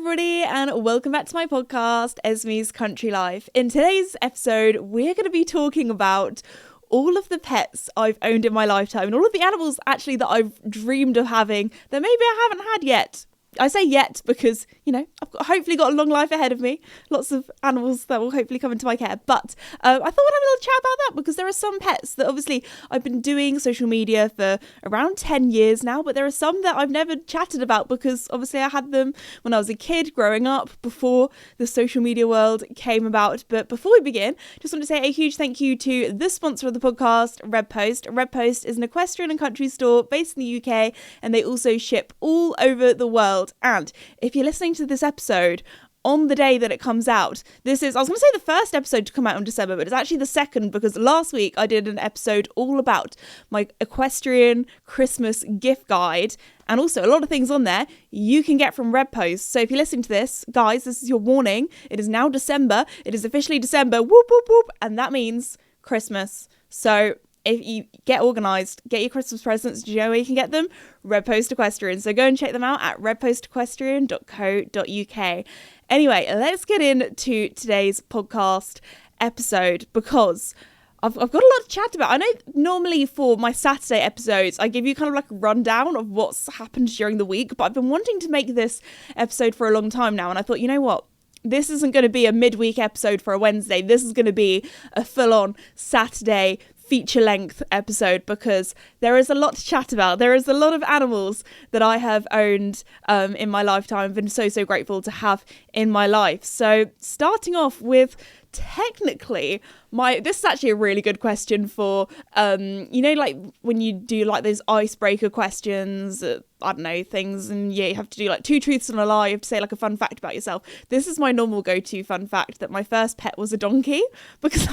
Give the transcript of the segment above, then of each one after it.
everybody, and welcome back to my podcast, Esme's Country Life. In today's episode, we're going to be talking about all of the pets I've owned in my lifetime and all of the animals actually that I've dreamed of having that maybe I haven't had yet. I say yet because, I've hopefully got a long life ahead of me. Lots of animals that will hopefully come into my care. But I thought we'd have a little chat about that because there are some pets that obviously I've been doing social media for around 10 years now. But there are some that I've never chatted about because obviously I had them when I was a kid growing up before the social media world came about. But before we begin, just want to say a huge thank you to the sponsor of the podcast, Red Post. Red Post is an equestrian and country store based in the UK, and they also ship all over the world. And if you're listening to this episode on the day that it comes out, I was going to say the first episode to come out in December, but it's actually the second because last week I did an episode all about my equestrian Christmas gift guide, and also a lot of things on there you can get from Red Post. So if you're listening to this, guys, this is your warning. It is now December. It is officially December. Whoop, whoop, whoop. And that means Christmas. So if you get organised, get your Christmas presents. Do you know where you can get them? Red Post Equestrian. So go and check them out at redpostequestrian.co.uk. Anyway, let's get into today's podcast episode because I've got a lot to chat about. I know normally for my Saturday episodes, I give you kind of like a rundown of what's happened during the week, but I've been wanting to make this episode for a long time now. And I thought, you know what? This isn't going to be a midweek episode for a Wednesday. This is going to be a full-on Saturday feature-length episode because there is a lot to chat about. There is a lot of animals that I have owned in my lifetime. I've been so grateful to have in my life. So starting off with technically this is actually a really good question for like when you do like those icebreaker questions, I don't know, things, and you have to do like 2 truths and a lie. You have to say like a fun fact about yourself. This is my normal go-to fun fact, that my first pet was a donkey, because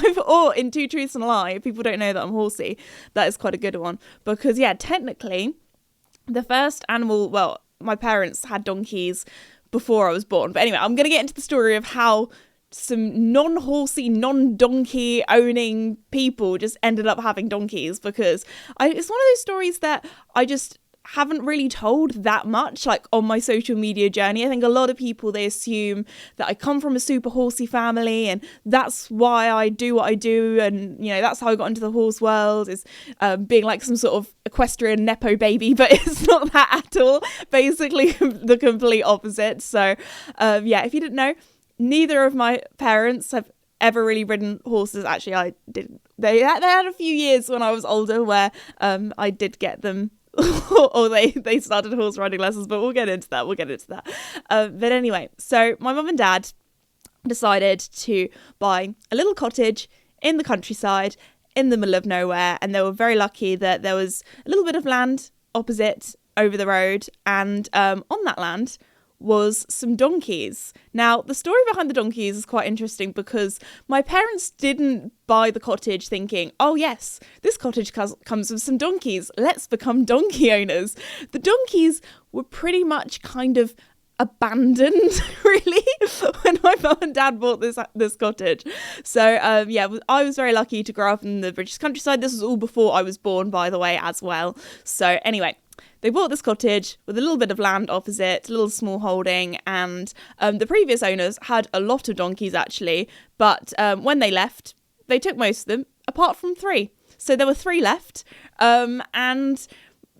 in 2 truths and a lie, if people don't know that I'm horsey, that is quite a good one, because technically the first animal, well, my parents had donkeys before I was born. But anyway, I'm going to get into the story of how some non-horsey, non-donkey owning people just ended up having donkeys, because it's one of those stories that I just haven't really told that much like on my social media journey. I think a lot of people, they assume that I come from a super horsey family and that's why I do what I do, and that's how I got into the horse world, is being like some sort of equestrian nepo baby, but it's not that at all. Basically the complete opposite. So if you didn't know, neither of my parents have ever really ridden horses. Actually, I did. They had a few years when I was older where I did get them or they started horse riding lessons, but we'll get into that. But anyway, so my mum and dad decided to buy a little cottage in the countryside in the middle of nowhere, and they were very lucky that there was a little bit of land opposite over the road, and on that land was some donkeys. Now, the story behind the donkeys is quite interesting because my parents didn't buy the cottage thinking, oh yes, this cottage comes with some donkeys, let's become donkey owners. The donkeys were pretty much kind of abandoned really when my mum and dad bought this cottage. So I was very lucky to grow up in the British countryside. This was all before I was born, by the way, as well. So anyway, they bought this cottage with a little bit of land opposite, a little small holding, and the previous owners had a lot of donkeys actually, but when they left, they took most of them, apart from 3. So there were 3 left, and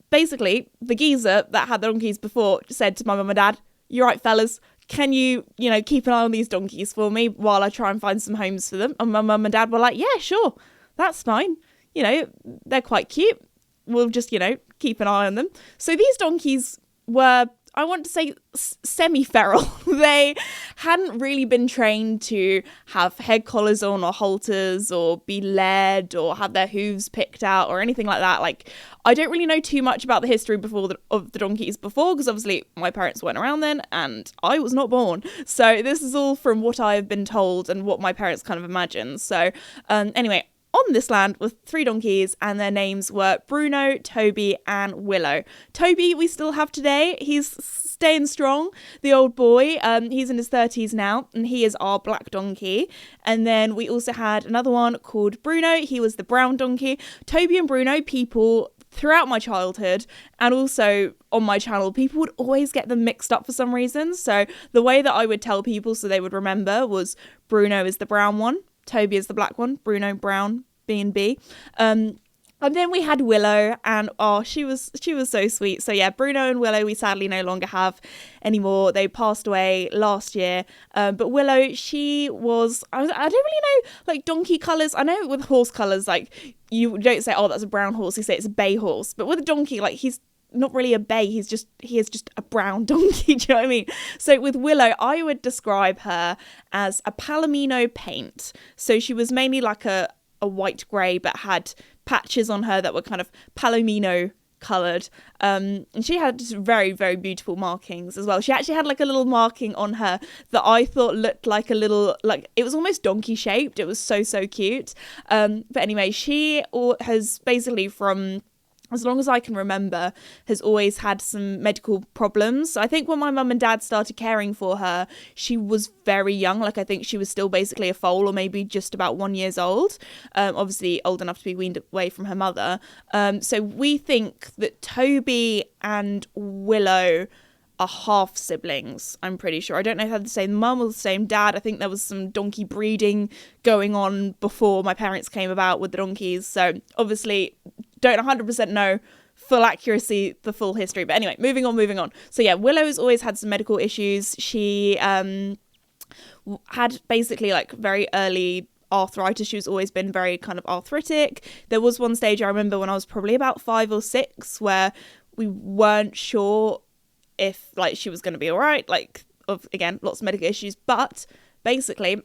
basically the geezer that had the donkeys before said to my mum and dad, "You're right, fellas, can you keep an eye on these donkeys for me while I try and find some homes for them?" And my mum and dad were like, "Yeah, sure, that's fine. They're quite cute. We'll just, keep an eye on them." So these donkeys were, I want to say, semi-feral. They hadn't really been trained to have head collars on or halters or be led or have their hooves picked out or anything like that. Like, I don't really know too much about the history of the donkeys before, because obviously my parents weren't around then and I was not born. So this is all from what I have been told and what my parents kind of imagined. So anyway, on this land were 3 donkeys, and their names were Bruno, Toby, and Willow. Toby we still have today. He's staying strong, the old boy. He's in his 30s now, and he is our black donkey. And then we also had another one called Bruno. He was the brown donkey. Toby and Bruno, people throughout my childhood and also on my channel, people would always get them mixed up for some reason. So the way that I would tell people so they would remember was Bruno is the brown one, Toby is the black one, Bruno brown, B&B. And then we had Willow, and she was so sweet. So yeah, Bruno and Willow we sadly no longer have anymore. They passed away last year. But Willow, she was, I don't really know like donkey colours. I know with horse colours, like you don't say, oh, that's a brown horse. You say it's a bay horse. But with a donkey, like he's not really a bay. He is just a brown donkey. Do you know what I mean? So with Willow, I would describe her as a Palomino paint. So she was mainly like a white grey, but had patches on her that were kind of Palomino coloured, and she had just very, very beautiful markings as well. She actually had like a little marking on her that I thought looked like a little, like it was almost donkey shaped. It was so cute. But anyway, she has basically from as long as I can remember, has always had some medical problems. So I think when my mum and dad started caring for her, she was very young. Like I think she was still basically a foal or maybe just about 1 year old. Obviously old enough to be weaned away from her mother. So we think that Toby and Willow are half siblings, I'm pretty sure. I don't know if they had the same mum or the same dad. I think there was some donkey breeding going on before my parents came about with the donkeys. So obviously don't 100% know full accuracy, the full history. But anyway, moving on. So yeah, Willow's always had some medical issues. She had basically like very early arthritis. She's always been very kind of arthritic. There was one stage I remember when I was probably about 5 or 6 where we weren't sure if like she was going to be all right, like again lots of medical issues, but basically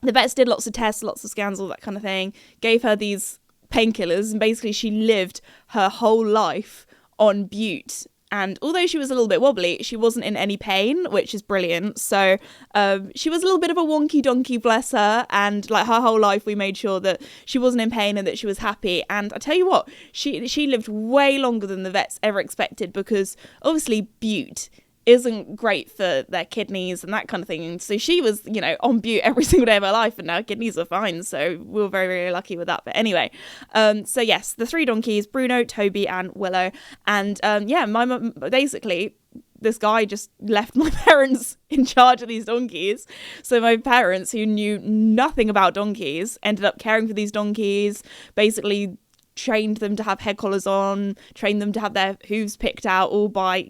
the vets did lots of tests, lots of scans, all that kind of thing, gave her these painkillers, and basically she lived her whole life on Bute. And although she was a little bit wobbly, she wasn't in any pain, which is brilliant. So she was a little bit of a wonky donkey, bless her. And like her whole life, we made sure that she wasn't in pain and that she was happy. And I tell you what, she lived way longer than the vets ever expected, because obviously Bute isn't great for their kidneys and that kind of thing. And so she was, on Bute every single day of her life, and now her kidneys are fine. So we were very, very lucky with that. But anyway, so yes, the 3 donkeys, Bruno, Toby and Willow. And my mum, basically, this guy just left my parents in charge of these donkeys. So my parents, who knew nothing about donkeys, ended up caring for these donkeys, basically trained them to have head collars on, trained them to have their hooves picked out, all by,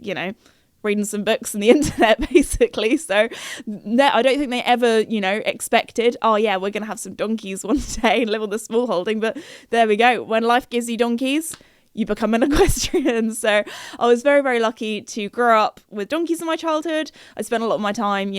reading some books on the internet, basically. So I don't think they ever, expected, oh yeah, we're going to have some donkeys one day and live on the small holding. But there we go. When life gives you donkeys, you become an equestrian. So I was very, very lucky to grow up with donkeys in my childhood. I spent a lot of my time,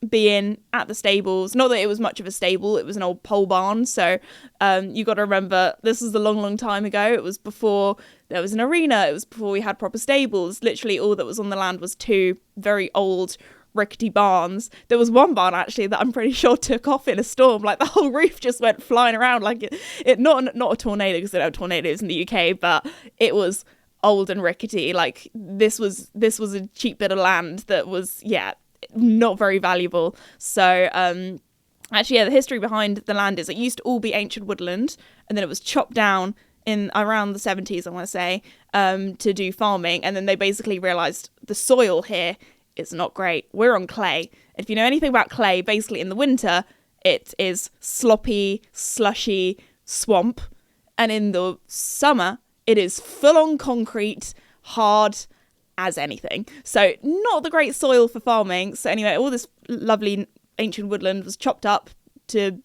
being at the stables. Not that it was much of a stable, it was an old pole barn. So you got to remember, this was a long, long time ago. It was before there was an arena. It was before we had proper stables. Literally all that was on the land was 2 very old rickety barns. There was one barn actually that I'm pretty sure took off in a storm. Like the whole roof just went flying around, like it not a tornado, because they don't have tornadoes in the UK, but it was old and rickety. Like this was a cheap bit of land that was not very valuable. So actually, the history behind the land is it used to all be ancient woodland, and then it was chopped down in around the 70s, I want to say, to do farming. And then they basically realised the soil here is not great. We're on clay. If you know anything about clay, basically in the winter, it is sloppy, slushy swamp. And in the summer, it is full-on concrete, hard as anything. So not the great soil for farming. So anyway, all this lovely ancient woodland was chopped up to,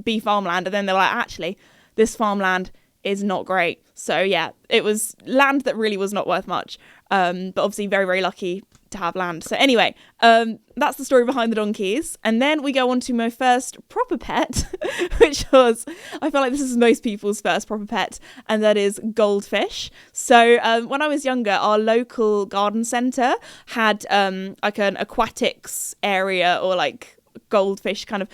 be farmland. And then they were like, actually, this farmland is not great. So yeah, it was land that really was not worth much. But obviously very, very lucky to have land. So anyway, that's the story behind the donkeys. And then we go on to my first proper pet, which was, I feel like this is most people's first proper pet, and that is goldfish. So when I was younger, our local garden centre had like an aquatics area, or like goldfish kind of,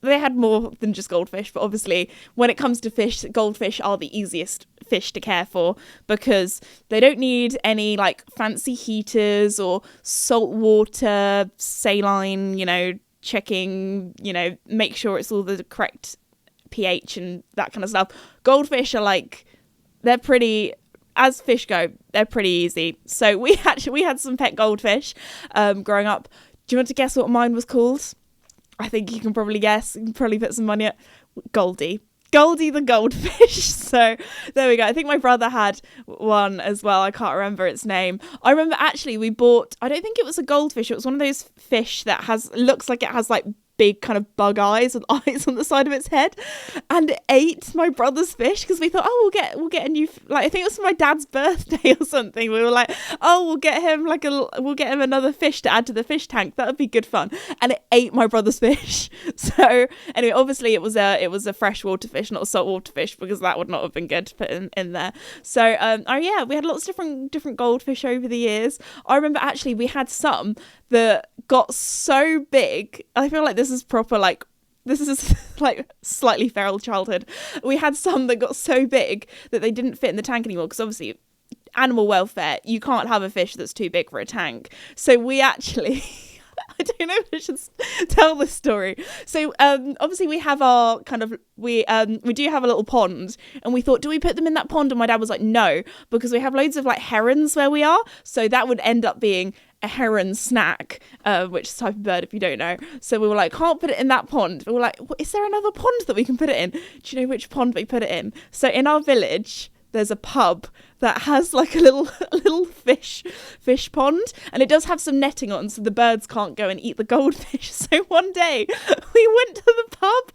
they had more than just goldfish, but obviously when it comes to fish, goldfish are the easiest fish to care for, because they don't need any like fancy heaters or salt water, saline, checking, make sure it's all the correct pH and that kind of stuff. Goldfish are like they're pretty, as fish go, they're pretty easy. So we had some pet goldfish growing up. Do you want to guess what mine was called? I think you can probably guess. You can probably put some money at Goldie. Goldie the goldfish. So there we go. I think my brother had one as well. I can't remember its name. I remember actually we bought, I don't think it was a goldfish. It was one of those fish that looks like it has like big kind of bug eyes with eyes on the side of its head, and it ate my brother's fish because we thought, oh, we'll get a new, like, I think it was for my dad's birthday or something. We were like, oh, we'll get him another fish to add to the fish tank. That would be good fun. And it ate my brother's fish. So anyway, obviously it was a freshwater fish, not a saltwater fish, because that would not have been good to put in there. So yeah, we had lots of different goldfish over the years. I remember actually we had some that got so big. I feel like this is like slightly feral childhood. We had some that got so big that they didn't fit in the tank anymore, because obviously animal welfare, you can't have a fish that's too big for a tank. So we actually I don't know if I should tell this story. So obviously we have our kind of, we do have a little pond, and we thought, do we put them in that pond? And my dad was like, no, because we have loads of like herons where we are, so that would end up being a heron snack, which is a type of bird if you don't know. So we were like, can't put it in that pond. We were like, is there another pond that we can put it in? Do you know which pond we put it in? So in our village, there's a pub that has like a little fish pond, and it does have some netting on so the birds can't go and eat the goldfish. So one day we went to the pub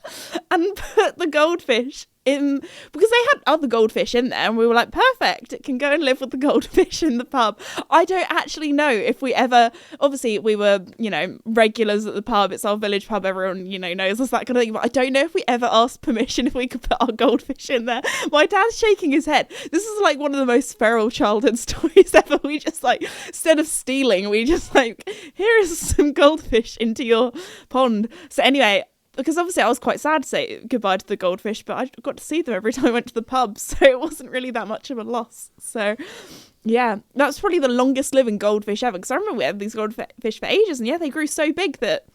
and put the goldfish in, because they had other goldfish in there, and we were like, perfect, it can go and live with the goldfish in the pub. I don't actually know if we ever, obviously we were, you know, regulars at the pub, it's our village pub, everyone, you know, knows us, that kind of thing, but I don't know if we ever asked permission if we could put our goldfish in there. My dad's shaking his head. This is like one of the most feral childhood stories ever. We just like, instead of stealing, we just like, here is some goldfish into your pond. So anyway, because obviously I was quite sad to say goodbye to the goldfish, but I got to see them every time I went to the pub, so it wasn't really that much of a loss. So yeah, that's probably the longest living goldfish ever, because I remember we had these goldfish for ages, and yeah, they grew so big that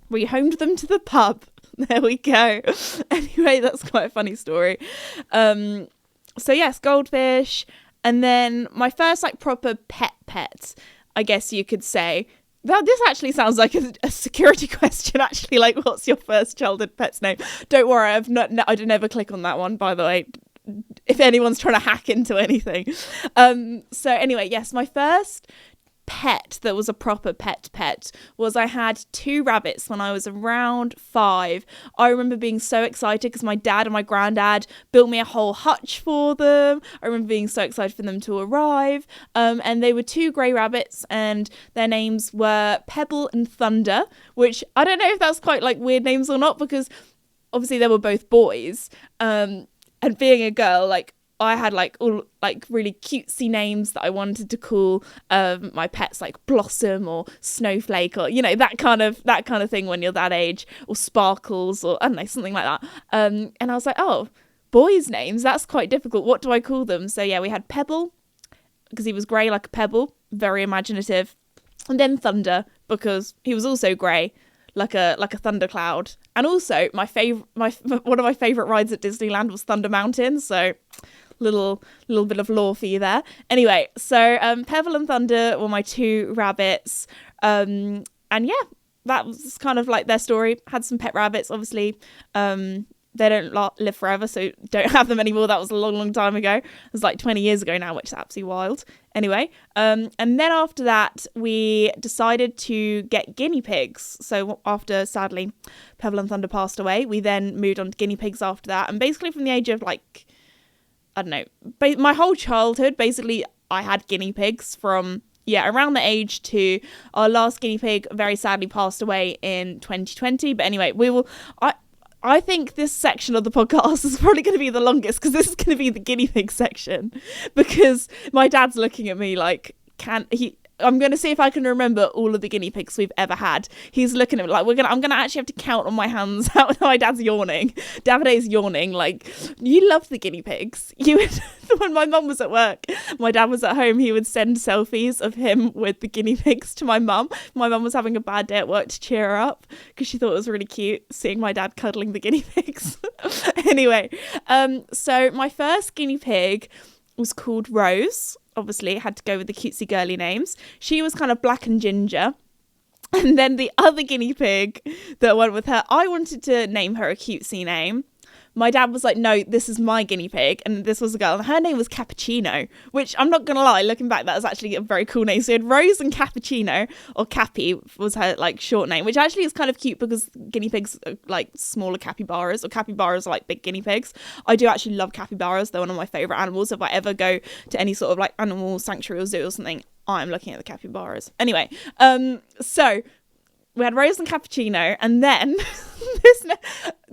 we homed them to the pub. There we go. Anyway, that's quite a funny story. So yes, goldfish. And then my first like proper pet, I guess you could say. Now, this actually sounds like a security question, actually, like, what's your first childhood pet's name? Don't worry, I'd never click on that one, by the way, if anyone's trying to hack into anything. So anyway, yes, my first pet that was a proper pet was, I had 2 rabbits when I was around 5. I remember being so excited because my dad and my granddad built me a whole hutch for them. I remember being so excited for them to arrive, and they were 2 grey rabbits, and their names were Pebble and Thunder, which I don't know if that's quite like weird names or not, because obviously they were both boys, and being a girl, like, I had like all like really cutesy names that I wanted to call my pets, like Blossom or Snowflake, or, you know, that kind of thing when you're that age, or Sparkles, or I don't know, something like that. And I was like, oh, boys' names, that's quite difficult. What do I call them? So yeah, we had Pebble because he was grey like a pebble, very imaginative, and then Thunder because he was also grey, like a thundercloud. And also one of my favorite rides at Disneyland was Thunder Mountain, so little bit of lore for you there. Anyway, so Pebble and Thunder were my 2 rabbits, and yeah, that was kind of like their story. Had some pet rabbits, obviously. They don't live forever, so don't have them anymore. That was a long time ago. It was like 20 years ago now, which is absolutely wild. Anyway, and then after that, we decided to get guinea pigs. So after, sadly, Pebble and Thunder passed away, we then moved on to guinea pigs after that. And basically from the age of like, I don't know, my whole childhood, basically, I had guinea pigs from, yeah, around the age to our last guinea pig very sadly passed away in 2020. But anyway, I think this section of the podcast is probably going to be the longest, because this is going to be the guinea pig section, because my dad's looking at me like, I'm going to see if I can remember all of the guinea pigs we've ever had. He's looking at me like, I'm going to actually have to count on my hands how my dad's yawning. Davide's yawning. Like, you loved the guinea pigs. You would, when my mum was at work, my dad was at home, he would send selfies of him with the guinea pigs to my mum. My mum was having a bad day at work to cheer her up because she thought it was really cute seeing my dad cuddling the guinea pigs. Anyway, so my first guinea pig was called Rose. Obviously, had to go with the cutesy girly names. She was kind of black and ginger. And then the other guinea pig that went with her, I wanted to name her a cutesy name. My dad was like, no, this is my guinea pig. And this was a girl. And her name was Cappuccino, which I'm not going to lie, looking back, that was actually a very cool name. So we had Rose and Cappuccino, or Cappy was her like short name, which actually is kind of cute because guinea pigs are like smaller capybaras, or capybaras are like big guinea pigs. I do actually love capybaras. They're one of my favourite animals. If I ever go to any sort of like animal sanctuary or zoo or something, I'm looking at the capybaras. Anyway, so we had Rose and Cappuccino, and then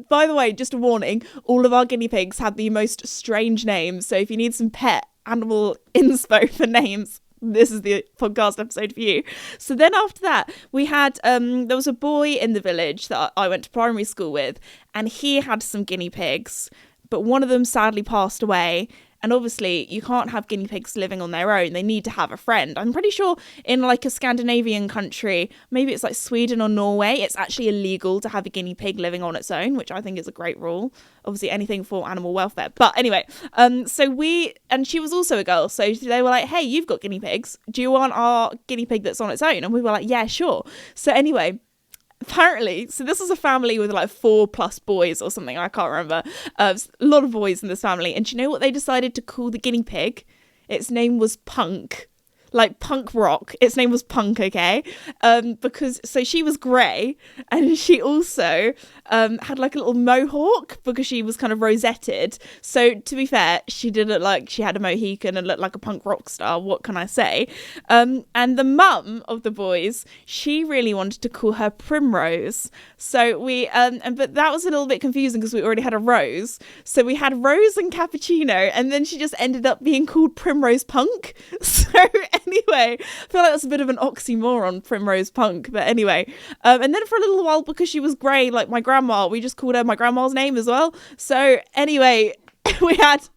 by the way, just a warning, all of our guinea pigs had the most strange names. So if you need some pet animal inspo for names, this is the podcast episode for you. So then after that, we had, there was a boy in the village that I went to primary school with, and he had some guinea pigs, but one of them sadly passed away. And obviously, you can't have guinea pigs living on their own. They need to have a friend. I'm pretty sure in like a Scandinavian country, maybe it's like Sweden or Norway, it's actually illegal to have a guinea pig living on its own, which I think is a great rule. Obviously, anything for animal welfare. But anyway, and she was also a girl. So they were like, hey, you've got guinea pigs. Do you want our guinea pig that's on its own? And we were like, yeah, sure. So anyway, apparently, so this was a family with like 4+ boys or something, I can't remember. A lot of boys in this family. And do you know what they decided to call the guinea pig? Its name was Punk. Like punk rock. Its name was Punk, okay? Because, so she was grey, and she also had like a little mohawk because she was kind of rosetted. So to be fair, she did look like she had a mohican and looked like a punk rock star. What can I say? And the mum of the boys, she really wanted to call her Primrose. So we, but that was a little bit confusing because we already had a Rose. So we had Rose and Cappuccino, and then she just ended up being called Primrose Punk. So anyway, I feel like that's a bit of an oxymoron, Primrose Punk. But anyway, and then for a little while, because she was grey, like my grandma, we just called her my grandma's name as well. So anyway, we had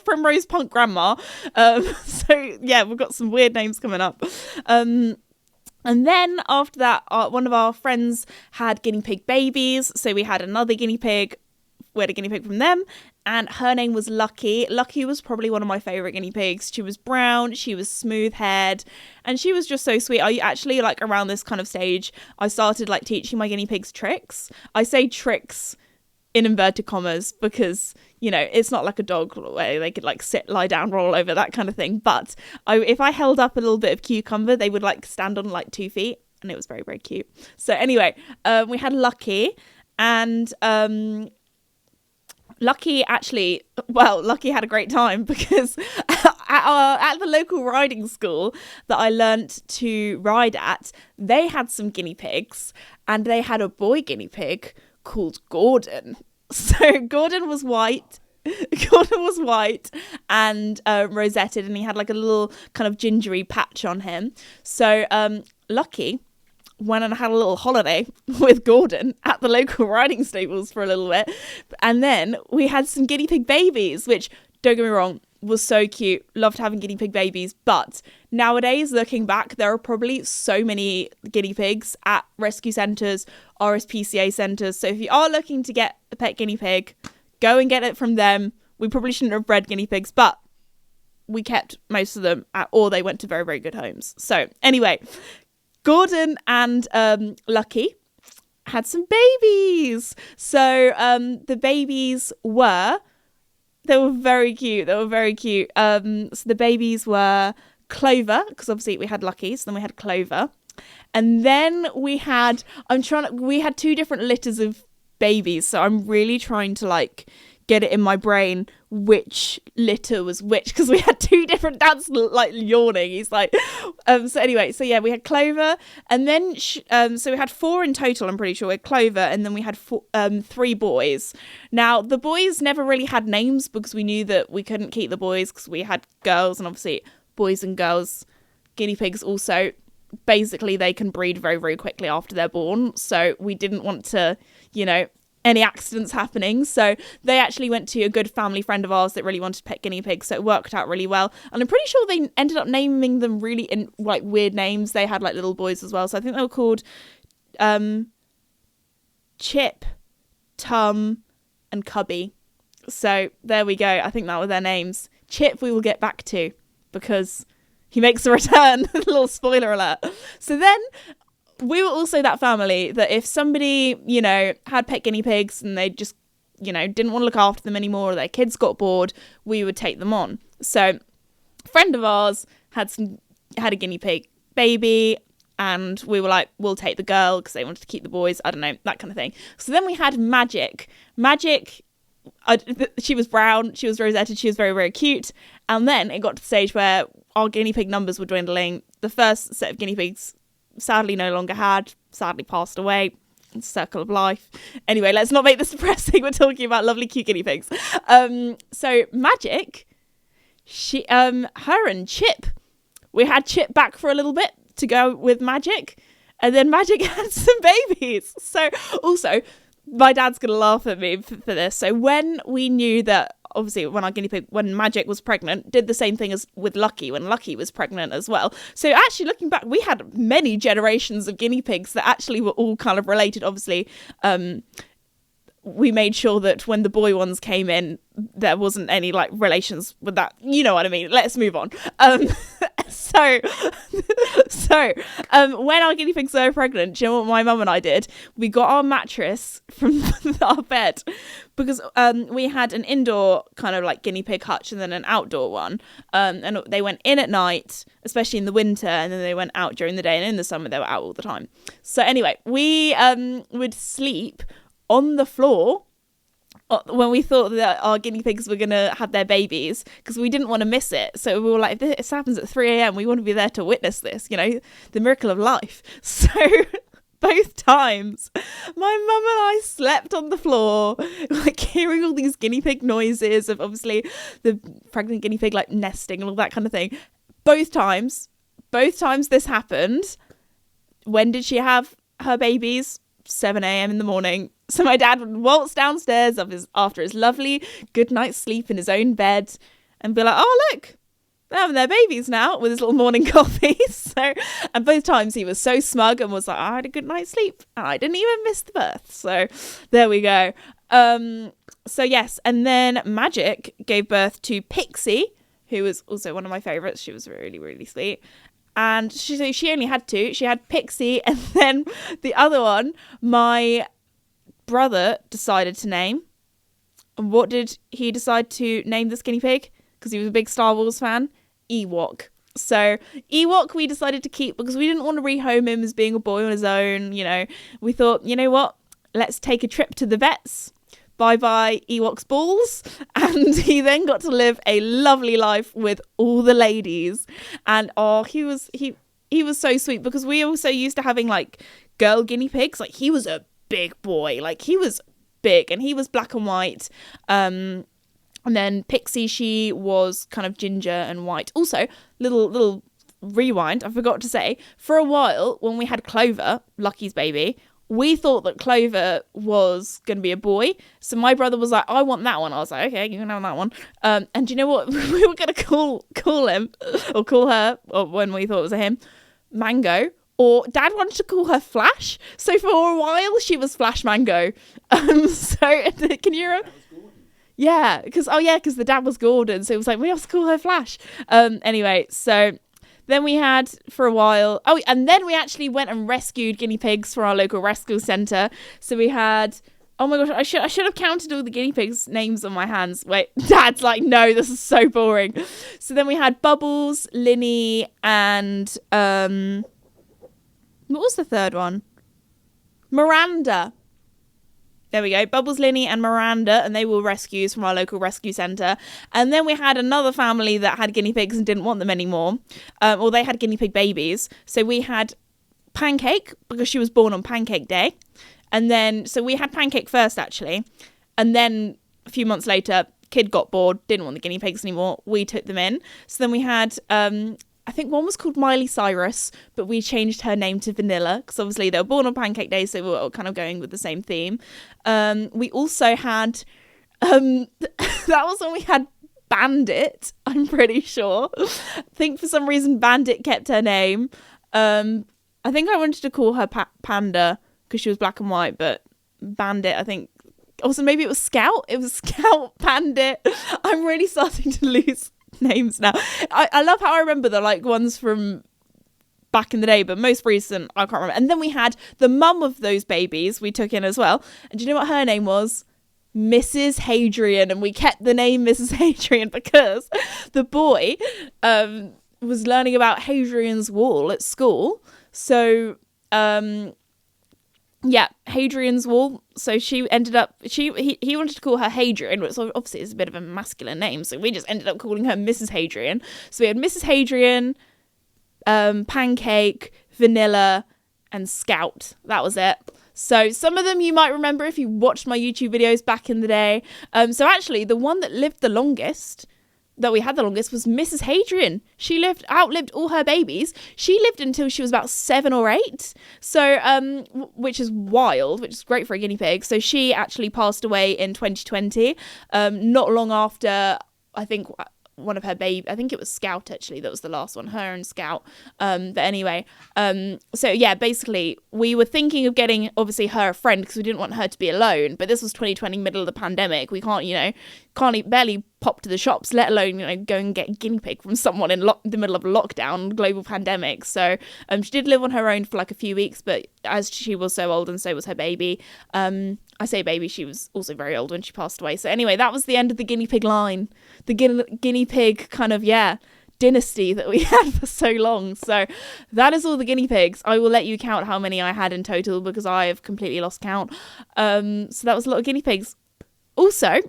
Primrose Punk Grandma. So yeah, we've got some weird names coming up. And then after that, one of our friends had guinea pig babies. So we had another guinea pig. We had a guinea pig from them, and her name was Lucky. Lucky was probably one of my favourite guinea pigs. She was brown, she was smooth haired, and she was just so sweet. I actually, like, around this kind of stage, I started like teaching my guinea pigs tricks. I say tricks in inverted commas because, you know, it's not like a dog where they could like sit, lie down, roll over, that kind of thing. But if I held up a little bit of cucumber, they would like stand on like 2 feet, and it was very, very cute. So anyway, we had Lucky, and Lucky actually, well, Lucky had a great time because at the local riding school that I learnt to ride at, they had some guinea pigs, and they had a boy guinea pig called Gordon. So Gordon was white and rosetted, and he had like a little kind of gingery patch on him. So Lucky went and had a little holiday with Gordon at the local riding stables for a little bit. And then we had some guinea pig babies, which, don't get me wrong, was so cute. Loved having guinea pig babies. But nowadays, looking back, there are probably so many guinea pigs at rescue centres, RSPCA centres. So if you are looking to get a pet guinea pig, go and get it from them. We probably shouldn't have bred guinea pigs, but we kept most of them, or they went to very, very good homes. So anyway, Gordon and Lucky had some babies. So the babies they were very cute. So the babies were Clover, because obviously we had Lucky, so then we had Clover. And then we had 2 different litters of babies. So I'm really trying to like get it in my brain which litter was which, because we had 2 different, Dad's like yawning, he's like so anyway, so yeah, we had Clover, and then so we had 4 in total, I'm pretty sure. We had Clover, and then we had 3 boys. Now the boys never really had names because we knew that we couldn't keep the boys because we had girls, and obviously boys and girls guinea pigs also, basically they can breed very, very quickly after they're born. So we didn't want to, any accidents happening. So they actually went to a good family friend of ours that really wanted to pet guinea pigs. So it worked out really well. And I'm pretty sure they ended up naming them really weird names. They had little boys as well. So I think they were called Chip, Tum, and Cubby. So there we go. I think that were their names. Chip we will get back to because he makes a return. A little spoiler alert. So then we were also that family that if somebody, had pet guinea pigs and they just, didn't want to look after them anymore, or their kids got bored, we would take them on. So a friend of ours had a guinea pig baby, and we were like, we'll take the girl because they wanted to keep the boys. I don't know, that kind of thing. So then we had Magic. She was brown, she was rosetted, she was very, very cute. And then it got to the stage where our guinea pig numbers were dwindling. The first set of guinea pigs sadly passed away. It's a circle of life. Anyway, let's not make this depressing. We're talking about lovely, cute guinea pigs. So Magic, her and Chip, we had Chip back for a little bit to go with Magic, and then Magic had some babies. So also, my dad's gonna laugh at me for this. So when we knew that, obviously, when Magic was pregnant, did the same thing as with Lucky when Lucky was pregnant as well. So actually, looking back, we had many generations of guinea pigs that actually were all kind of related. Obviously, we made sure that when the boy ones came in, there wasn't any relations with that. You know what I mean? Let's move on. So when our guinea pigs were pregnant, do you know what my mum and I did? We got our mattress from our bed because we had an indoor kind of guinea pig hutch and then an outdoor one. And they went in at night, especially in the winter, and then they went out during the day. And in the summer, they were out all the time. So anyway, we would sleep on the floor when we thought that our guinea pigs were going to have their babies, because we didn't want to miss it. So we were like, if this happens at 3 a.m, we want to be there to witness this, the miracle of life. So both times, my mum and I slept on the floor, hearing all these guinea pig noises of obviously the pregnant guinea pig nesting and all that kind of thing. Both times this happened. When did she have her babies? 7 a.m. in the morning. So my dad would waltz downstairs after his lovely good night's sleep in his own bed and be like, oh, look, they're having their babies now, with his little morning coffee. And both times he was so smug and was like, I had a good night's sleep and I didn't even miss the birth. So there we go. So yes, and then Magic gave birth to Pixie, who was also one of my favourites. She was really, really sweet. And she only had two. She had Pixie, and then the other one, my brother decided to name. And what did he decide to name this guinea pig? Because he was a big Star Wars fan. Ewok. So Ewok we decided to keep because we didn't want to rehome him as being a boy on his own. We thought, you know what? Let's take a trip to the vets. Bye-bye Ewok's balls. And he then got to live a lovely life with all the ladies. And he was so sweet, because we also used to having girl guinea pigs. He was a big boy. He was big, and he was black and white. And then Pixie, she was kind of ginger and white. Also, little rewind, I forgot to say, for a while when we had Clover, Lucky's baby, we thought that Clover was going to be a boy. So my brother was like, I want that one. I was like, okay, you can have that one. And do you know what? We were going to call him, or call her, or when we thought it was a him, Mango. Or Dad wanted to call her Flash. So for a while, she was Flash Mango. So can you remember? Yeah, because the dad was Gordon. So it was like, we have to call her Flash. Anyway, so then we had for a while. Oh, and then we actually went and rescued guinea pigs for our local rescue centre. So we had, oh my gosh, I should have counted all the guinea pigs' names on my hands. Wait, Dad's like, no, this is so boring. So then we had Bubbles, Linny, and what was the third one? Miranda. There we go. Bubbles, Linny and Miranda, and they were rescues from our local rescue centre. And then we had another family that had guinea pigs and didn't want them anymore. Or they had guinea pig babies. So we had Pancake, because she was born on Pancake Day. And then, so we had Pancake first, actually. And then a few months later, kid got bored, didn't want the guinea pigs anymore. We took them in. So then we had I think one was called Miley Cyrus, but we changed her name to Vanilla because obviously they were born on Pancake Day, so we were kind of going with the same theme. We also had that was when we had Bandit, I'm pretty sure. I think for some reason Bandit kept her name. I think I wanted to call her Panda because she was black and white, but Bandit, I think. Also, maybe it was Scout. It was Scout, Bandit. I'm really starting to lose names now. I love how I remember the like ones from back in the day, but most recent, I can't remember. And then we had the mum of those babies we took in as well. And do you know what her name was? Mrs. Hadrian. And we kept the name Mrs. Hadrian because the boy was learning about Hadrian's Wall at school. So, Hadrian's Wall. So she ended up, he wanted to call her Hadrian, which obviously is a bit of a masculine name. So we just ended up calling her Mrs. Hadrian. So we had Mrs. Hadrian, Pancake, Vanilla, and Scout. That was it. So some of them you might remember if you watched my YouTube videos back in the day. So actually the one that lived the longest, that we had the longest, was Mrs. Hadrian. She outlived all her babies. She lived until she was about 7 or 8. So, which is wild, which is great for a guinea pig. So she actually passed away in 2020, not long after, I think, one of her baby, I think it was Scout actually, that was the last one, her and Scout. But anyway, so yeah, basically we were thinking of getting obviously her a friend because we didn't want her to be alone, but this was 2020, middle of the pandemic. We can't barely pop to the shops, let alone, go and get a guinea pig from someone in the middle of a lockdown, global pandemic. So she did live on her own for like a few weeks, but as she was so old and so was her baby, I say baby, she was also very old when she passed away. So anyway, that was the end of the guinea pig line, the guinea pig kind of, dynasty that we had for so long. So that is all the guinea pigs. I will let you count how many I had in total because I have completely lost count. So that was a lot of guinea pigs. Also,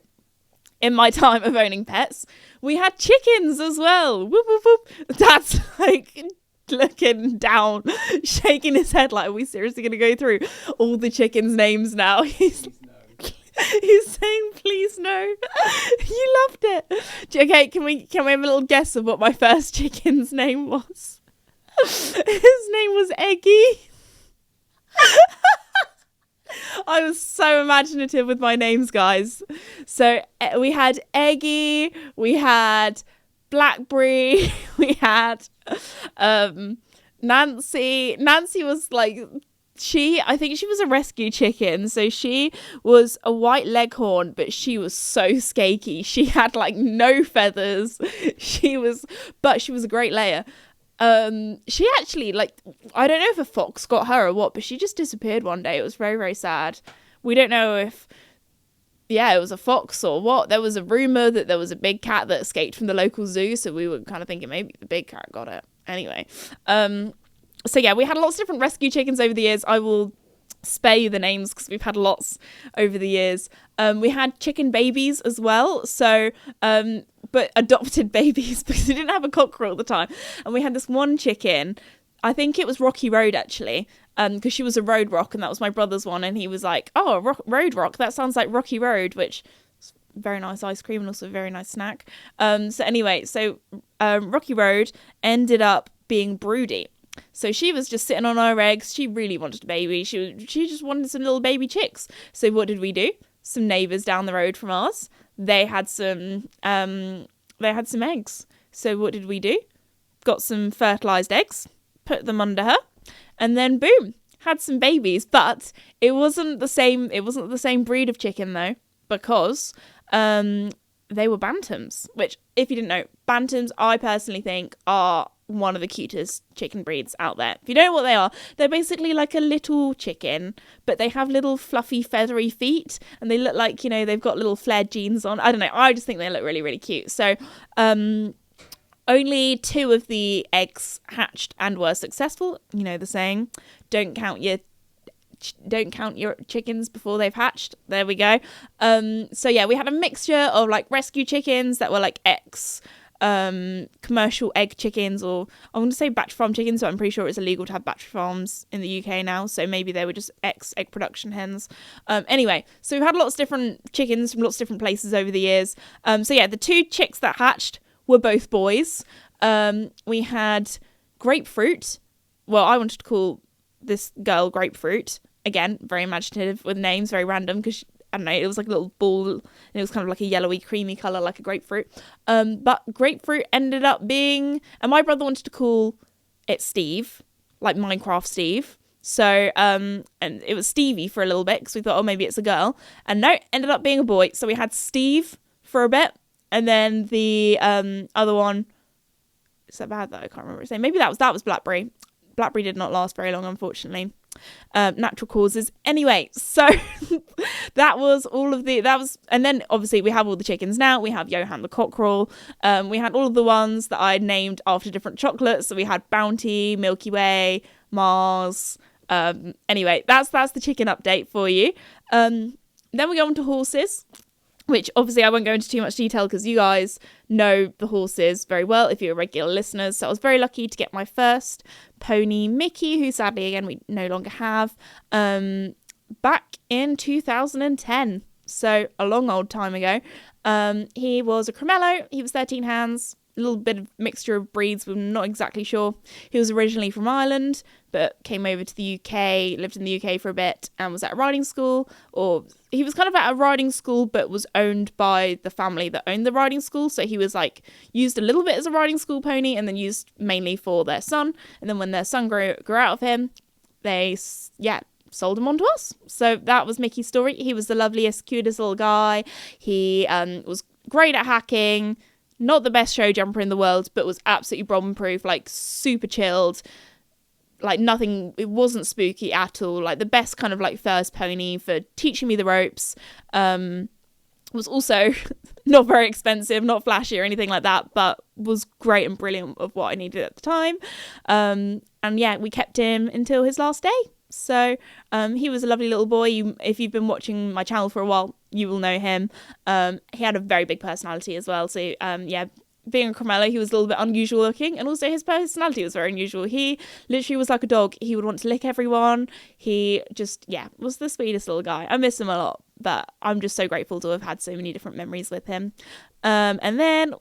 in my time of owning pets, we had chickens as well. Whoop, whoop, whoop. Dad's like looking down, shaking his head like, are we seriously going to go through all the chickens' names now? He's saying, please no. You loved it. Okay, can we have a little guess of what my first chicken's name was? His name was Eggy. I was so imaginative with my names, guys. So we had Eggy, we had Blackberry, we had Nancy. Nancy was like, I think she was a rescue chicken. So she was a white leghorn, but she was so skaky. She had like no feathers. She was a great layer. She actually, like, I don't know if a fox got her or what, but she just disappeared one day. It was very, very sad. We don't know if, it was a fox or what. There was a rumor that there was a big cat that escaped from the local zoo, so we were kind of thinking maybe the big cat got it. Anyway, so yeah, we had lots of different rescue chickens over the years. I will spare you the names because we've had lots over the years. We had chicken babies as well. So, but adopted babies because we didn't have a cockerel at the time. And we had this one chicken, I think it was Rocky Road actually, because she was a Road Rock and that was my brother's one. And he was like, oh, Road Rock, that sounds like Rocky Road, which is very nice ice cream and also a very nice snack. So anyway, Rocky Road ended up being broody. So she was just sitting on her eggs. She really wanted a baby. She just wanted some little baby chicks. So what did we do? Some neighbours down the road from us, they had some eggs. So what did we do? Got some fertilised eggs, put them under her, and then boom, had some babies. But it wasn't the same breed of chicken though, because they were bantams, which, if you didn't know, bantams I personally think are one of the cutest chicken breeds out there. If you don't know what they are, they're basically like a little chicken, but they have little fluffy feathery feet and they look like, they've got little flared jeans on. I don't know, I just think they look really, really cute. So only 2 of the eggs hatched and were successful. You know the saying, don't count your chickens before they've hatched. There we go. So yeah, we had a mixture of like rescue chickens that were like commercial egg chickens, or I want to say batch farm chickens, but I'm pretty sure it's illegal to have batch farms in the UK now, so maybe they were just egg production hens. Anyway, so we've had lots of different chickens from lots of different places over the years. So yeah, the 2 chicks that hatched were both boys. We had Grapefruit. Well, I wanted to call this girl Grapefruit. Again, very imaginative with names, very random, because I don't know, it was like a little ball and it was kind of like a yellowy, creamy colour like a grapefruit. But Grapefruit ended up being, and my brother wanted to call it Steve, like Minecraft Steve. So, and it was Stevie for a little bit because we thought, oh, maybe it's a girl. And no, ended up being a boy. So we had Steve for a bit. And then the other one, is that bad that I can't remember his name? Maybe that was Blackberry. Blackberry did not last very long, unfortunately. Natural causes. Anyway, so that was, and then obviously we have all the chickens now. We have Johan the cockerel. We had all of the ones that I named after different chocolates. So we had Bounty, Milky Way, Mars. Anyway, that's the chicken update for you. Then we go on to horses, which obviously I won't go into too much detail because you guys know the horses very well if you're regular listeners. So I was very lucky to get my first pony, Mickey, who sadly, again, we no longer have, back in 2010. So a long old time ago. He was a Cremello. He was 13 hands. A little bit of mixture of breeds, we're not exactly sure. He was originally from Ireland, but came over to the UK, lived in the UK for a bit, and was at a riding school, or he was kind of at a riding school, but was owned by the family that owned the riding school, so he was like, used a little bit as a riding school pony, and then used mainly for their son, and then when their son grew out of him, they, sold him on to us. So that was Mickey's story. He was the loveliest, cutest little guy. He was great at hacking, not the best show jumper in the world, but was absolutely problem-proof, like super chilled, like nothing, it wasn't spooky at all, like the best kind of like first pony for teaching me the ropes. Was also not very expensive, not flashy or anything like that, but was great and brilliant of what I needed at the time. And yeah, we kept him until his last day. So he was a lovely little boy. If you've been watching my channel for a while, you will know him. He had a very big personality as well. So being a Cremello, he was a little bit unusual looking, and also his personality was very unusual. He literally was like a dog. He would want to lick everyone. He just, was the sweetest little guy. I miss him a lot, but I'm just so grateful to have had so many different memories with him. And then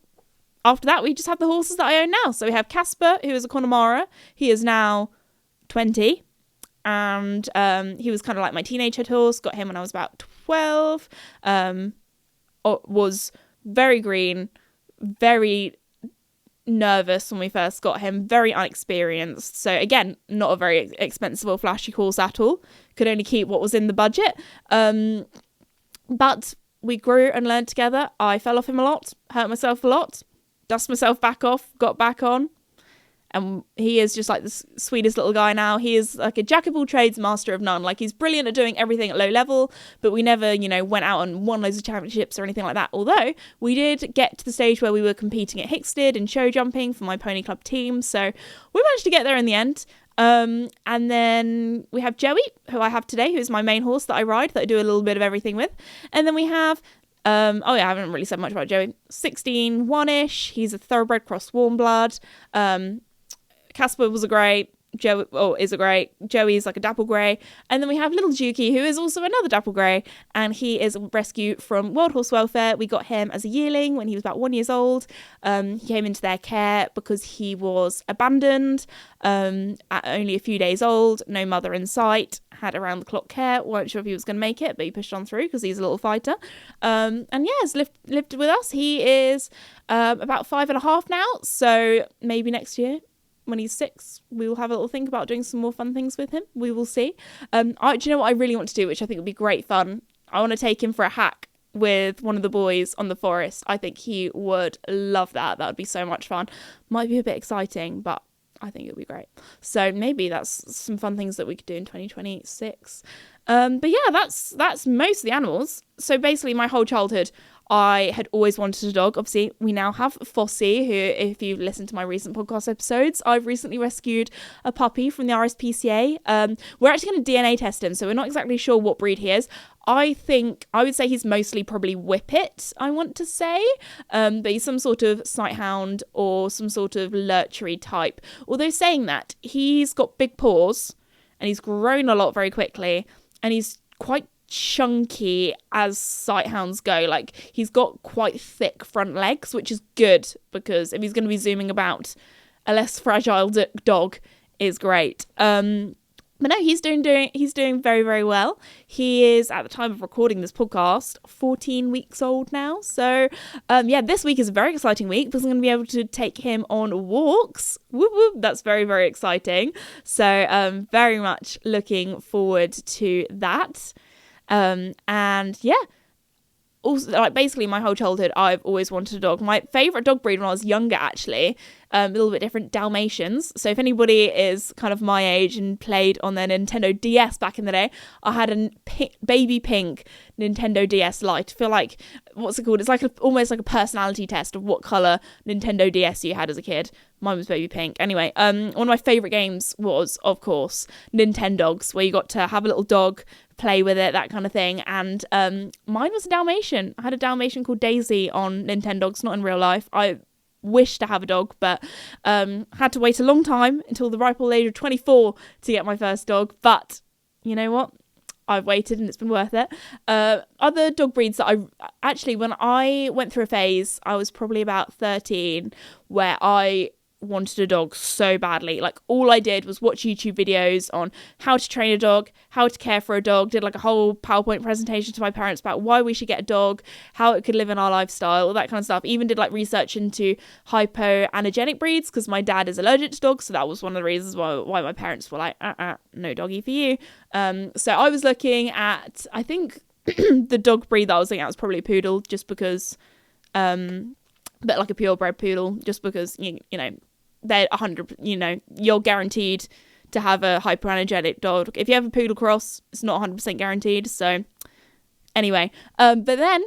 after that, we just have the horses that I own now. So we have Casper, who is a Connemara. He is now 20. And he was kind of like my teenage head horse. Got him when I was about 12. Was very green, very nervous when we first got him, very unexperienced. So again, not a very expensive or flashy horse at all. Could only keep what was in the budget. But we grew and learned together. I fell off him a lot, hurt myself a lot, dust myself back off, got back on. And he is just like the sweetest little guy now. He is like a jack of all trades, master of none. Like, he's brilliant at doing everything at low level, but we never, went out and won loads of championships or anything like that. Although we did get to the stage where we were competing at Hickstead in show jumping for my pony club team. So we managed to get there in the end. And then we have Joey, who I have today, who's my main horse that I ride, that I do a little bit of everything with. And then we have I haven't really said much about Joey. 16, 1-ish. He's a thoroughbred cross warm blood. Casper was a grey, is a grey, Joey's like a dapple grey, and then we have little Dukey, who is also another dapple grey, and he is a rescue from World Horse Welfare. We got him as a yearling when he was about 1 year old. He came into their care because he was abandoned at only a few days old, no mother in sight, had around the clock care, weren't sure if he was going to make it, but he pushed on through because he's a little fighter. And has lived with us. He is about 5.5 now, so maybe next year, when he's 6, we will have a little think about doing some more fun things with him. We will see. Do you know what I really want to do, which I think would be great fun? I want to take him for a hack with one of the boys on the forest. I think he would love that. That would be so much fun. Might be a bit exciting, but I think it would be great. So maybe that's some fun things that we could do in 2026. But yeah, that's most of the animals. So basically my whole childhood, I had always wanted a dog. Obviously, we now have Fossey, who, if you've listened to my recent podcast episodes, I've recently rescued a puppy from the RSPCA. We're actually going to DNA test him, so we're not exactly sure what breed he is. I would say he's mostly probably Whippet, I want to say. But he's some sort of sighthound or some sort of lurchery type. Although saying that, he's got big paws and he's grown a lot very quickly and he's quite chunky as sighthounds go. Like, he's got quite thick front legs, which is good because if he's going to be zooming about, a less fragile dog is great. But no, he's doing very, very well. He is, at the time of recording this podcast, 14 weeks old now. So, this week is a very exciting week because I'm going to be able to take him on walks. Whoop, whoop. That's very, very exciting. So, very much looking forward to that. Also, like, basically my whole childhood, I've always wanted a dog. My favourite dog breed when I was younger, actually, a little bit different, Dalmatians. So if anybody is kind of my age and played on their Nintendo DS back in the day, I had a baby pink Nintendo DS Lite. I feel like, what's it called? It's like almost like a personality test of what colour Nintendo DS you had as a kid. Mine was baby pink. Anyway, one of my favourite games was, of course, Nintendogs, where you got to have a little dog, play with it, that kind of thing. And mine was a Dalmatian. I had a Dalmatian called Daisy on Nintendogs, not in real life. I wish to have a dog, but had to wait a long time until the ripe old age of 24 to get my first dog. But you know what? I've waited and it's been worth it. Other dog breeds that when I went through a phase, I was probably about 13, where I wanted a dog so badly. Like, all I did was watch YouTube videos on how to train a dog, how to care for a dog, did like a whole PowerPoint presentation to my parents about why we should get a dog, how it could live in our lifestyle, all that kind of stuff. Even did like research into hypoallergenic breeds because my dad is allergic to dogs, so that was one of the reasons why my parents were like, no doggy for you. So I was looking at, I think the dog breed that I was looking at was probably a poodle, just because but like a purebred poodle, just because you know they're 100, you're guaranteed to have a hypoallergenic dog. If you have a poodle cross, it's not 100% guaranteed. So anyway, but then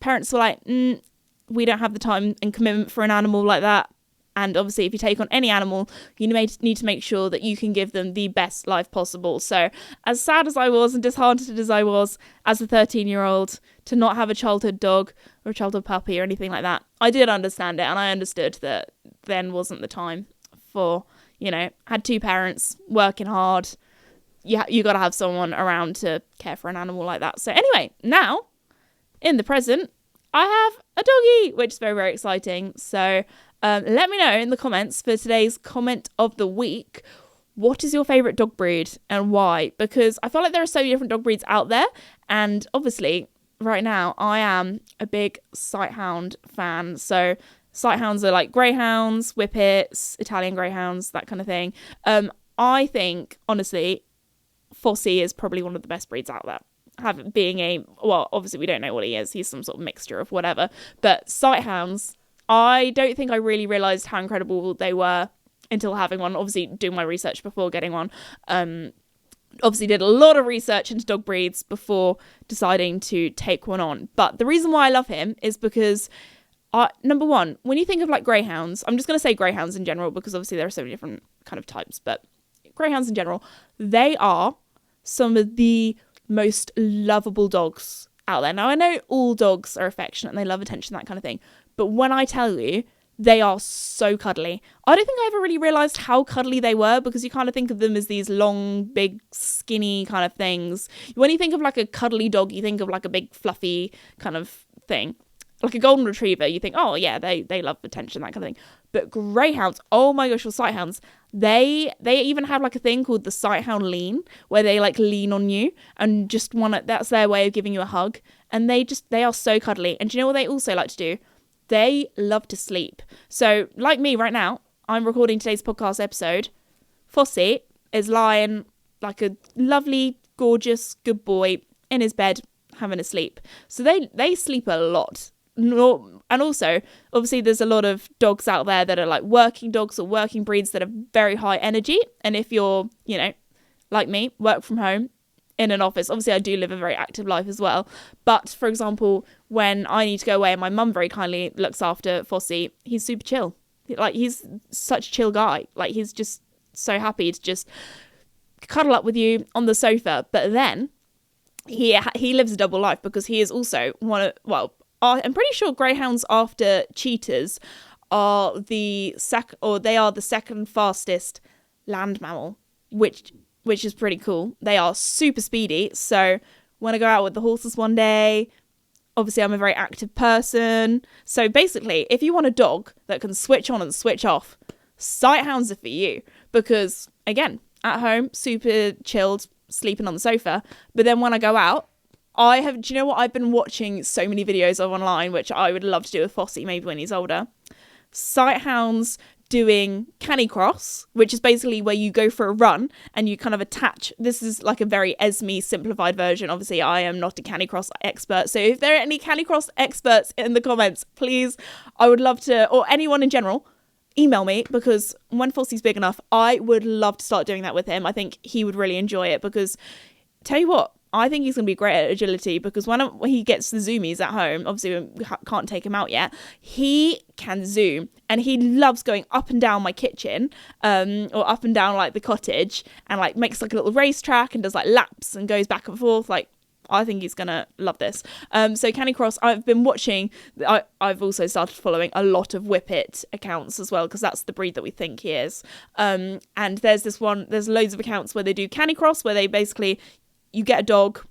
parents were like, we don't have the time and commitment for an animal like that. And obviously, if you take on any animal, you need to make sure that you can give them the best life possible. So as sad as I was and disheartened as I was as a 13-year-old to not have a childhood dog or a childhood puppy or anything like that, I did understand it. And I understood that then wasn't the time for, had two parents working hard. You got to have someone around to care for an animal like that. So anyway, now in the present, I have a doggy, which is very, very exciting. So let me know in the comments for today's comment of the week. What is your favourite dog breed and why? Because I feel like there are so many different dog breeds out there. And obviously, right now, I am a big Sighthound fan. So Sighthounds are like greyhounds, whippets, Italian greyhounds, that kind of thing. I think, honestly, Fossey is probably one of the best breeds out there. Obviously we don't know what he is. He's some sort of mixture of whatever. But Sighthounds, I don't think I really realised how incredible they were until having one. Obviously, doing my research before getting one. Obviously did a lot of research into dog breeds before deciding to take one on. But the reason why I love him is because, number one, when you think of like greyhounds, I'm just going to say greyhounds in general because obviously there are so many different kind of types. But greyhounds in general, they are some of the most lovable dogs out there. Now, I know all dogs are affectionate and they love attention, that kind of thing. But when I tell you, they are so cuddly. I don't think I ever really realised how cuddly they were because you kind of think of them as these long, big, skinny kind of things. When you think of like a cuddly dog, you think of like a big, fluffy kind of thing. Like a golden retriever, you think, oh yeah, they love attention, that kind of thing. But greyhounds, oh my gosh, or sighthounds, they even have like a thing called the sighthound lean, where they like lean on you and just that's their way of giving you a hug. And they are so cuddly. And do you know what they also like to do? They love to sleep. So like me right now, I'm recording today's podcast episode. Fossey is lying like a lovely, gorgeous, good boy in his bed having a sleep. So they sleep a lot. And also, obviously, there's a lot of dogs out there that are like working dogs or working breeds that are very high energy. And if you're, like me, work from home in an office, obviously I do live a very active life as well. But for example, when I need to go away and my mum very kindly looks after Fossey, he's super chill. Like, he's such a chill guy. Like, he's just so happy to just cuddle up with you on the sofa. But then he lives a double life because he is also I'm pretty sure greyhounds after cheetahs are the second fastest land mammal, which is pretty cool. They are super speedy. So when I go out with the horses one day. Obviously, I'm a very active person. So basically, if you want a dog that can switch on and switch off, Sighthounds are for you. Because, again, at home, super chilled, sleeping on the sofa. But then when I go out, do you know what? I've been watching so many videos of online, which I would love to do with Fossey, maybe when he's older. Sighthounds doing canicross, which is basically where you go for a run and you kind of attach. This is like a very Esme simplified version. Obviously, I am not a canicross expert. So if there are any canicross experts in the comments, please, I would love to, or anyone in general, email me, because when Fossey's big enough, I would love to start doing that with him. I think he would really enjoy it because, tell you what, I think he's going to be great at agility because when he gets the zoomies at home, obviously we can't take him out yet, he can zoom and he loves going up and down my kitchen or up and down like the cottage and like makes like a little racetrack and does like laps and goes back and forth. Like, I think he's going to love this. So Canicross, I've been watching, I've also started following a lot of Whippet accounts as well because that's the breed that we think he is. And there's loads of accounts where they do Canicross where they basically, you get a dog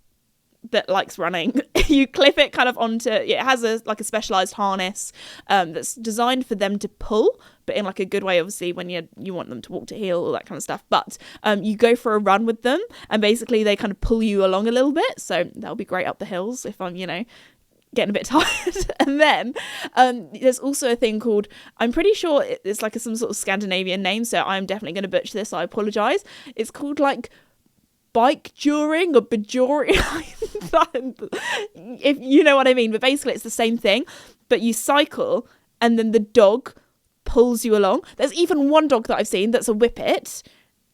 that likes running, you clip it kind of onto, it has a specialized harness that's designed for them to pull, but in like a good way, obviously, when you want them to walk to heel, all that kind of stuff. But you go for a run with them and basically they kind of pull you along a little bit. So that'll be great up the hills if I'm, getting a bit tired. And then there's also a thing called, I'm pretty sure it's like some sort of Scandinavian name, so I'm definitely going to butcher this, I apologize. It's called like bike during or bajoring, if you know what I mean. But basically it's the same thing, but you cycle and then the dog pulls you along. There's even one dog that I've seen that's a Whippet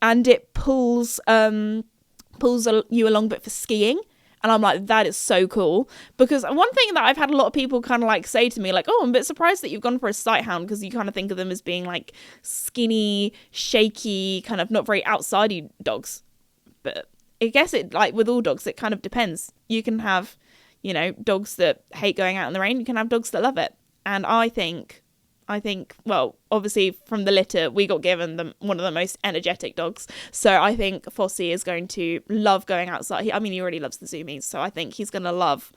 and it pulls you along, but for skiing. And I'm like, that is so cool. Because one thing that I've had a lot of people kind of like say to me, like, oh, I'm a bit surprised that you've gone for a Sighthound, because you kind of think of them as being like skinny, shaky, kind of not very outsidey dogs. But I guess it, like with all dogs, it kind of depends. You can have, dogs that hate going out in the rain. You can have dogs that love it. And I think, well, obviously from the litter, we got given one of the most energetic dogs. So I think Fossey is going to love going outside. He already loves the zoomies. So I think he's going to love,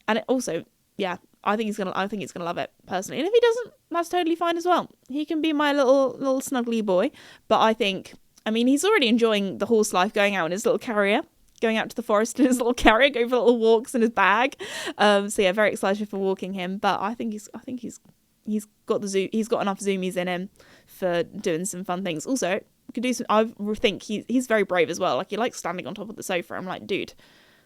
and it also, yeah, I think he's going to love it personally. And if he doesn't, that's totally fine as well. He can be my little snuggly boy. But I think, he's already enjoying the horse life, going out in his little carrier, going out to the forest in his little carrier, going for little walks in his bag. So yeah, very excited for walking him. But I think he's got enough zoomies in him for doing some fun things. Also, could do some. I think he's very brave as well. Like, he likes standing on top of the sofa. I'm like, dude,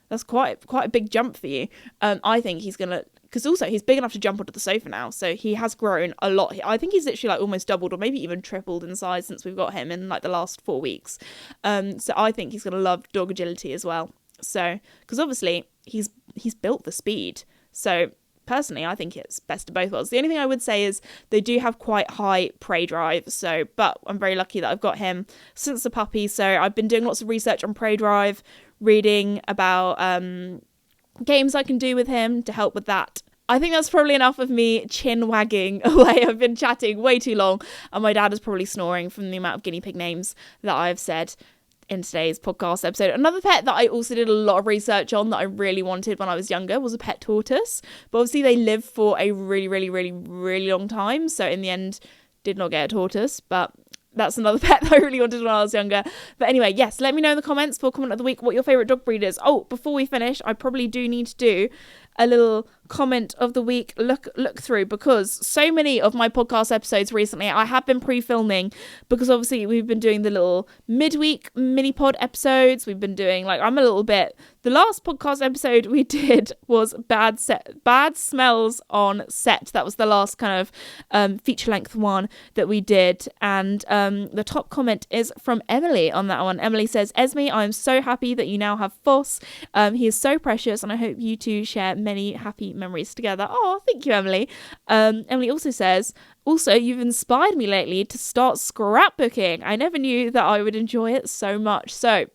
that's quite a big jump for you. I think he's gonna, because also he's big enough to jump onto the sofa now, so he has grown a lot. I think he's literally like almost doubled or maybe even tripled in size since we've got him in like the last 4 weeks. So I think he's gonna love dog agility as well. So, because obviously he's built for speed. So personally, I think it's best of both worlds. The only thing I would say is they do have quite high prey drive. So, but I'm very lucky that I've got him since the puppy. So I've been doing lots of research on prey drive, reading about games I can do with him to help with that. I think that's probably enough of me chin wagging away. I've been chatting way too long, and my dad is probably snoring from the amount of guinea pig names that I've said in today's podcast episode. Another pet that I also did a lot of research on that I really wanted when I was younger was a pet tortoise. But obviously they live for a really, really, really, really long time. So in the end, did not get a tortoise, but that's another pet that I really wanted when I was younger. But anyway, yes, let me know in the comments for comment of the week what your favourite dog breed is. Oh, before we finish, I probably do need to do a little comment of the week look through, because so many of my podcast episodes recently I have been pre-filming, because obviously we've been doing the little midweek mini pod episodes. We've been doing the last podcast episode we did was bad smells on set. That was the last kind of feature length one that we did, and the top comment is from Emily on that one. Emily says, Esme, I'm so happy that you now have Foss. He is so precious, and I hope you two share many happy memories together. Oh, thank you, Emily. Emily also says, also, you've inspired me lately to start scrapbooking. I never knew that I would enjoy it so much. So,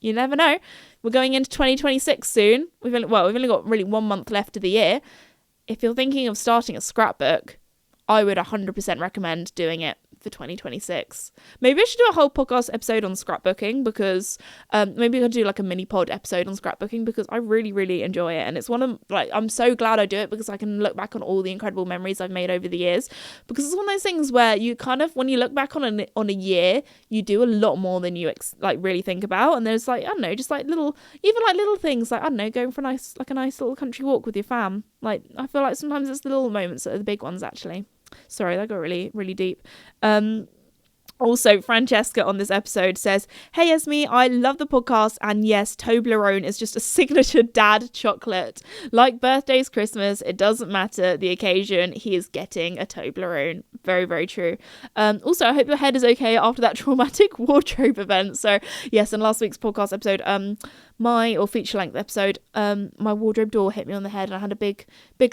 you never know. We're going into 2026 soon. We've only got really 1 month left of the year. If you're thinking of starting a scrapbook, I would 100% recommend doing it, for 2026. Maybe I should do a whole podcast episode on scrapbooking, because maybe I'll do like a mini pod episode on scrapbooking, because I really, really enjoy it. And it's one of, like, I'm so glad I do it, because I can look back on all the incredible memories I've made over the years. Because it's one of those things where you kind of, when you look back on a year, you do a lot more than you really think about. And there's like, I don't know, just like little things, like, I don't know, going for a nice little country walk with your fam. Like, I feel like sometimes it's the little moments that are the big ones, actually. Sorry, that got really, really deep. Also, Francesca on this episode says, "Hey Esme, I love the podcast, and yes, Toblerone is just a signature dad chocolate. Like birthdays, Christmas, it doesn't matter the occasion, he is getting a Toblerone." Very, very true. Also, I hope your head is okay after that traumatic wardrobe event. So yes, in last week's podcast episode, feature length episode, my wardrobe door hit me on the head, and I had a big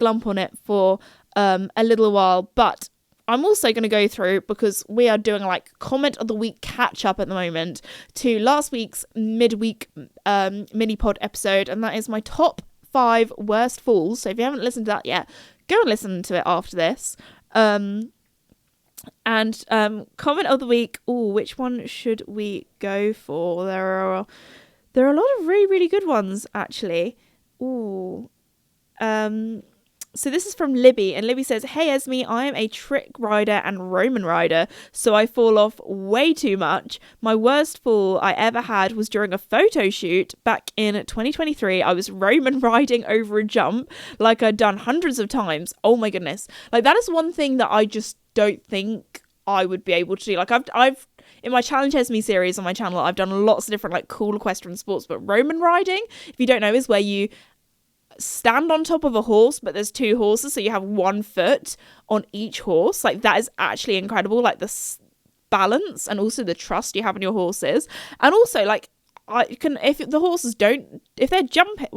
lump on it for a little while. But I'm also going to go through, because we are doing like comment of the week catch up at the moment, to last week's midweek mini pod episode, and that is my top 5 worst falls. So if you haven't listened to that yet, go and listen to it after this. And comment of the week. Oh, which one should we go for? There are a lot of really, really good ones, actually. Ooh. So this is from Libby, and Libby says, "Hey Esme, I am a trick rider and Roman rider, so I fall off way too much. My worst fall I ever had was during a photo shoot back in 2023. I was Roman riding over a jump like I'd done hundreds of times. Oh my goodness. Like, that is one thing that I just don't think I would be able to do. Like, I've in my Challenge Esme series on my channel, I've done lots of different like cool equestrian sports, but Roman riding, if you don't know, is where you stand on top of a horse, but there's 2 horses, so you have 1 foot on each horse. Like, that is actually incredible, like the balance and also the trust you have in your horses. And also, like, if the horses if they're jumping,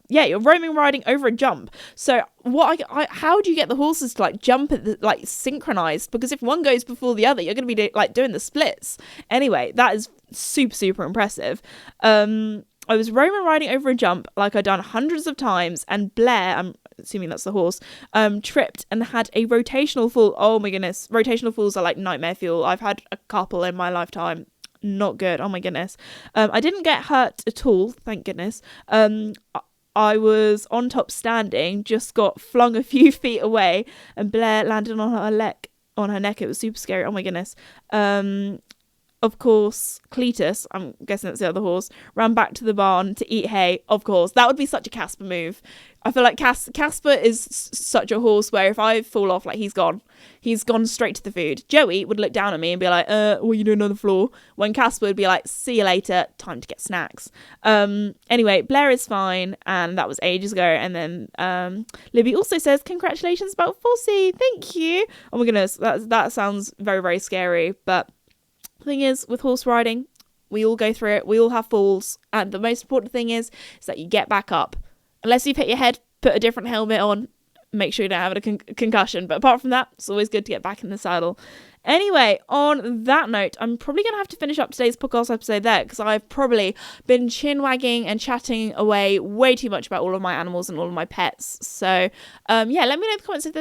you're Roman riding over a jump. So how do you get the horses to like jump at like synchronized? Because if one goes before the other, you're going to be doing the splits. Anyway, that is super, super impressive. I was Roman riding over a jump like I'd done hundreds of times, and Blair, I'm assuming that's the horse, tripped and had a rotational fall. Oh my goodness. Rotational falls are like nightmare fuel. I've had a couple in my lifetime. Not good. Oh my goodness. I didn't get hurt at all, thank goodness. I was on top standing, just got flung a few feet away, and Blair landed on her neck. It was super scary. Oh my goodness. Of course, Cletus, I'm guessing that's the other horse, ran back to the barn to eat hay. Of course, that would be such a Casper move. I feel like Casper is such a horse where if I fall off, like, he's gone. He's gone straight to the food. Joey would look down at me and be like, what are you doing on the floor? When Casper would be like, see you later, time to get snacks. Anyway, Blair is fine, and that was ages ago. And then Libby also says, congratulations about Fossey. Thank you. Oh my goodness, that sounds very, very scary, but the thing is, with horse riding, we all go through it. We all have falls. And the most important thing is that you get back up. Unless you've hit your head, put a different helmet on. Make sure you don't have a concussion. But apart from that, it's always good to get back in the saddle. Anyway, on that note, I'm probably going to have to finish up today's podcast episode there, because I've probably been chin-wagging and chatting away way too much about all of my animals and all of my pets. So, let me know in the comments if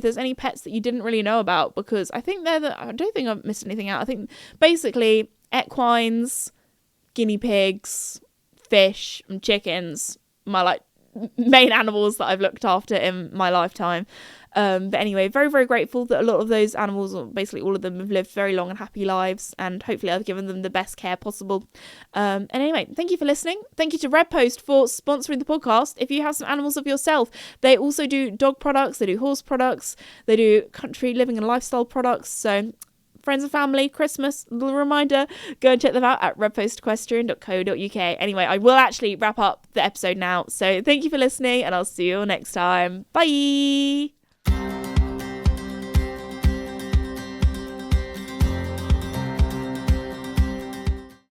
there's any pets that you didn't really know about, because I don't think I've missed anything out. I think basically equines, guinea pigs, fish, and chickens, my main animals that I've looked after in my lifetime. But anyway, very, very grateful that a lot of those animals, or basically all of them, have lived very long and happy lives, and hopefully I've given them the best care possible. And anyway, thank you for listening. Thank you to Red Post for sponsoring the podcast. If you have some animals of yourself, they also do dog products, they do horse products, they do country living and lifestyle products. So friends and family, Christmas, little reminder, go and check them out at redpostequestrian.co.uk. Anyway, I will actually wrap up the episode now. So thank you for listening, and I'll see you all next time. Bye.